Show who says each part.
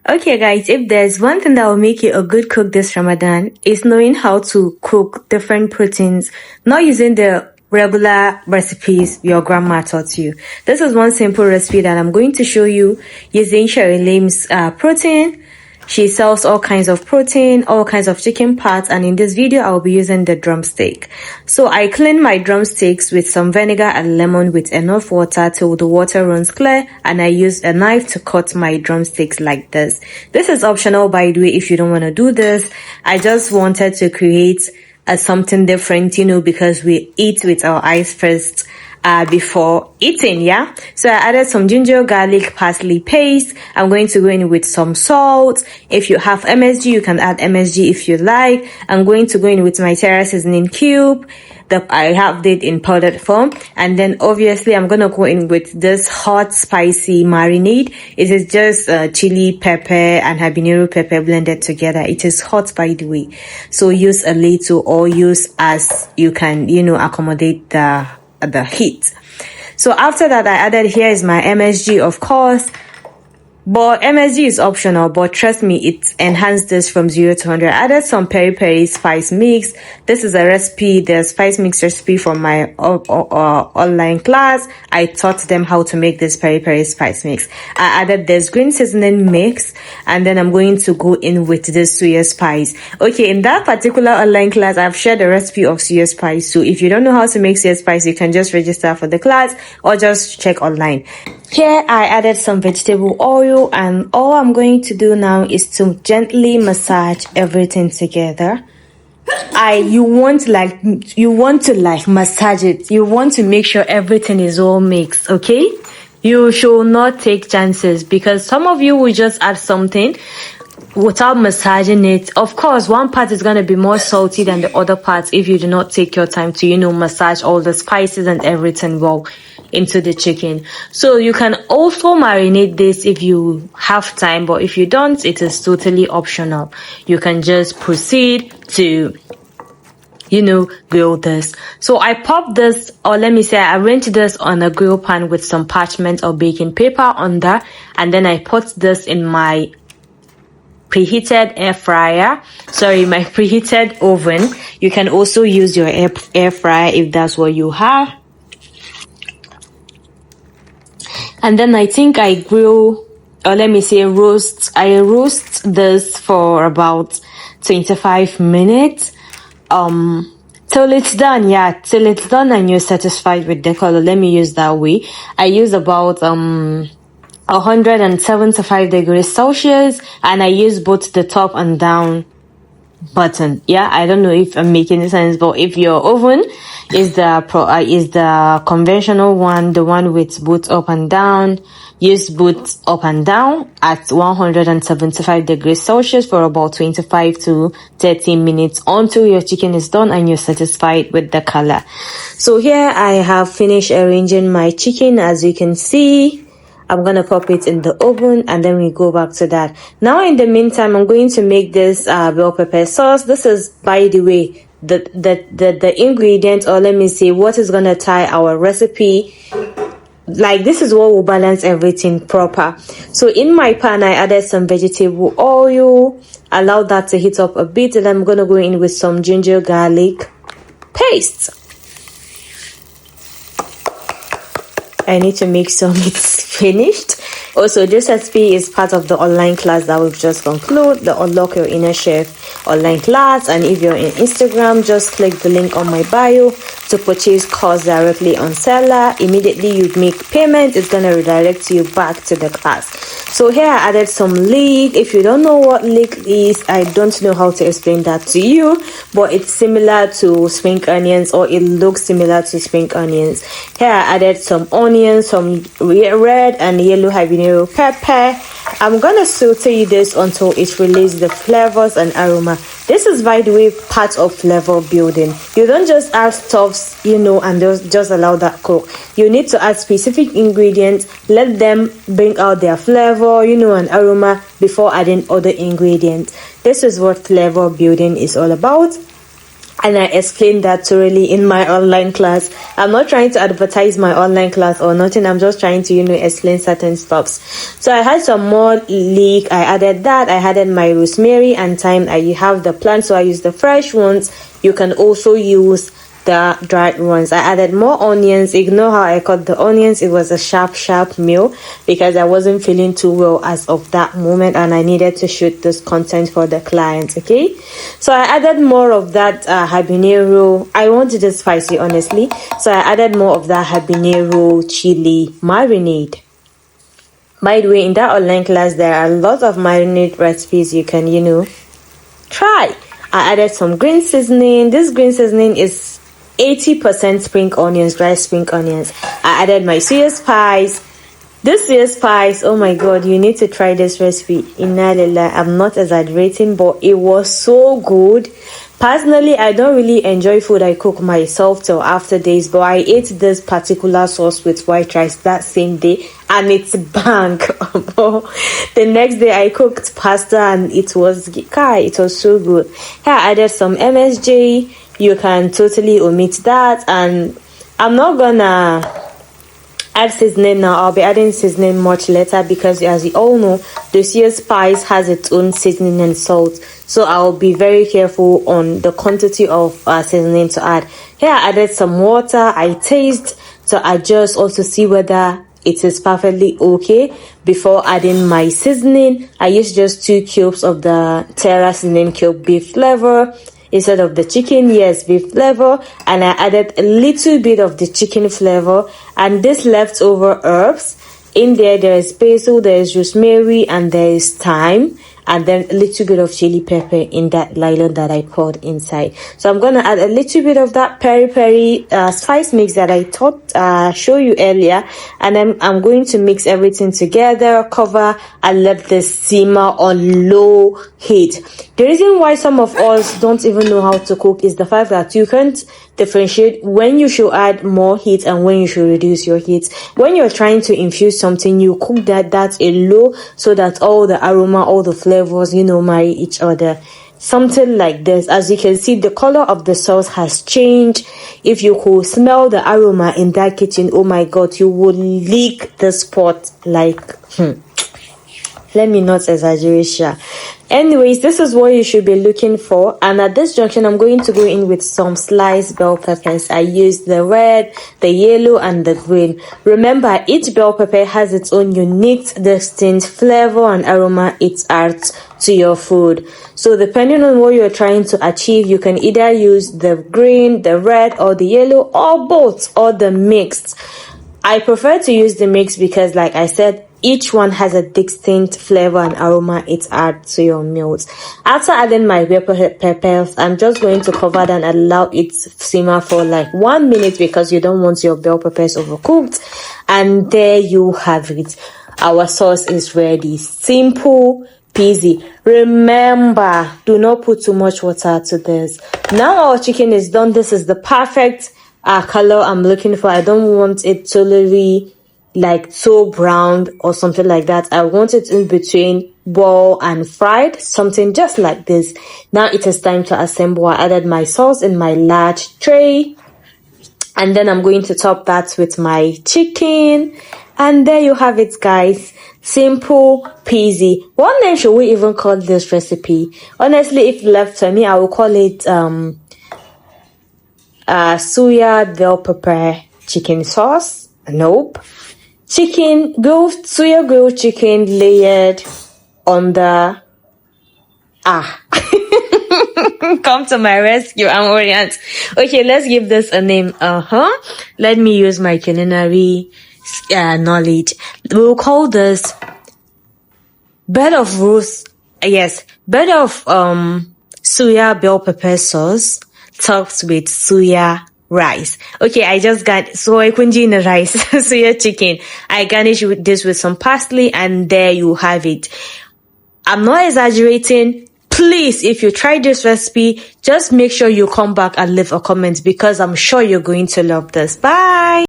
Speaker 1: Okay guys, if there's one thing that will make you a good cook this Ramadan, is knowing how to cook different proteins, not using the regular recipes your grandma taught you. This is one simple recipe that I'm going to show you using Sherry Lim's protein. She sells all kinds of protein, all kinds of chicken parts, and in this video I'll be using the drumstick. So I clean my drumsticks with some vinegar and lemon with enough water till the water runs clear, and I use a knife to cut my drumsticks like this. This is optional, by the way, if you don't want to do this. I just wanted to create something different, because we eat with our eyes first before eating. Yeah, so I added some ginger, garlic, parsley paste. I'm going to go in with some salt. If you have MSG, you can add MSG if you like. I'm going to go in with my terra seasoning cube that I have it in powdered form, and then obviously I'm gonna go in with this hot spicy marinade. It is just chili pepper and habanero pepper blended together. It is hot, by the way, so use a little or use as you can accommodate the heat. So after that, I added, here is my MSG, of course, but MSG is optional, but trust me, it enhanced this from 0 to 100. I added some peri-peri spice mix. This is a recipe, the spice mix recipe from my online class. I taught them how to make this peri-peri spice mix. I added this green seasoning mix, and then I'm going to go in with this suya spice. Okay, in that particular online class, I've shared the recipe of suya spice. So if you don't know how to make suya spice, you can just register for the class or just check online. Here I added some vegetable oil, and all I'm going to do now is to gently massage everything together. You want to massage it. You want to make sure everything is all mixed, okay? You should not take chances, because some of you will just add something without massaging it. Of course, one part is going to be more salty than the other parts if you do not take your time to massage all the spices and everything well into the chicken. So you can also marinate this if you have time, but if you don't, it is totally optional. You can just proceed to grill this. So I popped this, or let me say I arranged this on a grill pan with some parchment or baking paper under, and then I put this in my preheated my preheated oven. You can also use your air fryer if that's what you have. And then I think I roast this for about 25 minutes till it's done. Till it's done and you're satisfied with the color. Let me use that way. I use about 175 degrees Celsius, and I use both the top and down button. I don't know if I'm making sense, but if your oven is the conventional one, the one with both up and down, use both up and down at 175 degrees Celsius for about 25 to 30 minutes until your chicken is done and you're satisfied with the color. So here I have finished arranging my chicken. As you can see, I'm going to pop it in the oven, and then we go back to that. Now, in the meantime, I'm going to make this bell pepper sauce. This is, by the way, the ingredient, or let me say, what is going to tie our recipe. Like, this is what will balance everything proper. So in my pan, I added some vegetable oil, allow that to heat up a bit, and I'm going to go in with some ginger garlic paste. I need to make sure it's finished. Also, this recipe is part of the online class that we've just concluded, the Unlock Your Inner Chef online class. And if you're in Instagram, just click the link on my bio to purchase course directly on seller. Immediately you make payment, it's going to redirect you back to the class. So here I added some leek. If you don't know what leek is, I don't know how to explain that to you, but it's similar to spring onions, or it looks similar to spring onions. Here I added some onions, some red and yellow habanero pepper. I'm gonna saute this until it releases the flavors and aroma. This is, by the way, part of flavor building. You don't just add stuffs, and just allow that cook. You need to add specific ingredients, let them bring out their flavor, and aroma before adding other ingredients. This is what flavor building is all about. And I explained that thoroughly in my online class. I'm not trying to advertise my online class or nothing. I'm just trying to, explain certain stuffs. So I had some more leek. I added that. I added my rosemary and thyme. I have the plant, so I use the fresh ones. You can also use the dried ones. I added more onions. Ignore how I cut the onions. It was a sharp meal because I wasn't feeling too well as of that moment, and I needed to shoot this content for the clients. Okay, so I added more of that habanero. I wanted it spicy, honestly, so I added more of that habanero chili marinade. By the way, in that online class there are a lot of marinade recipes you can try. I added some green seasoning. This green seasoning is 80% spring onions, dry spring onions. I added my suya spice. This suya spice, oh my god, you need to try this recipe. I'm not exaggerating, but it was so good. Personally, I don't really enjoy food I cook myself till after days, but I ate this particular sauce with white rice that same day, and it's bang. The next day I cooked pasta and it was so good. Here I added some MSG. You can totally omit that, and I'm not gonna add seasoning now. I'll be adding seasoning much later because, as you all know, the suya spice has its own seasoning and salt, so I'll be very careful on the quantity of seasoning to add. Here I added some water. I taste to adjust, also see whether it is perfectly okay before adding my seasoning. I used just 2 cubes of the Terra seasoning cube beef flavor instead of the chicken. Yes, beef flavor. And I added a little bit of the chicken flavor, and this leftover herbs. In there is basil, there is rosemary, and there is thyme, and then a little bit of chili pepper in that nylon that I poured inside. So I'm gonna add a little bit of that peri spice mix that I show you earlier, and then I'm going to mix everything together, cover, and let this simmer on low heat. The reason why some of us don't even know how to cook is the fact that you can't differentiate when you should add more heat and when you should reduce your heat. When you're trying to infuse something, you cook that in low so that all the aroma, all the flavors, marry each other. Something like this. As you can see, the color of the sauce has changed. If you could smell the aroma in that kitchen, oh my god, you would lick the pot like let me not exaggerate. Anyways, this is what you should be looking for, and at this junction I'm going to go in with some sliced bell peppers. I used the red, the yellow, and the green. Remember, each bell pepper has its own unique distinct flavor and aroma it adds to your food. So depending on what you're trying to achieve, you can either use the green, the red, or the yellow, or both, or the mixed. I prefer to use the mix because, like I said, each one has a distinct flavor and aroma it adds to your meals. After adding my bell peppers, I'm just going to cover that and allow it simmer for like 1 minute because you don't want your bell peppers overcooked. And there you have it. Our sauce is ready. Simple peasy. Remember, do not put too much water to this. Now our chicken is done. This is the perfect color I'm looking for. I don't want it totally like so brown or something like that. I want it in between boiled and fried, something just like this. Now it is time to assemble. I added my sauce in my large tray, and then I'm going to top that with my chicken, and there you have it, guys. Simple peasy. What name should we even call this recipe? Honestly, if left to me, I will call it suya bell pepper chicken sauce. Nope. Suya grilled chicken layered on the come to my rescue. I'm Orient. Okay, let's give this a name. Let me use my culinary knowledge. We'll call this bed of suya bell pepper sauce topped with suya rice. Okay, I just got soy kunji in the rice, suya chicken. I garnish this with some parsley, and there you have it. I'm not exaggerating. Please, if you try this recipe, just make sure you come back and leave a comment because I'm sure you're going to love this. Bye.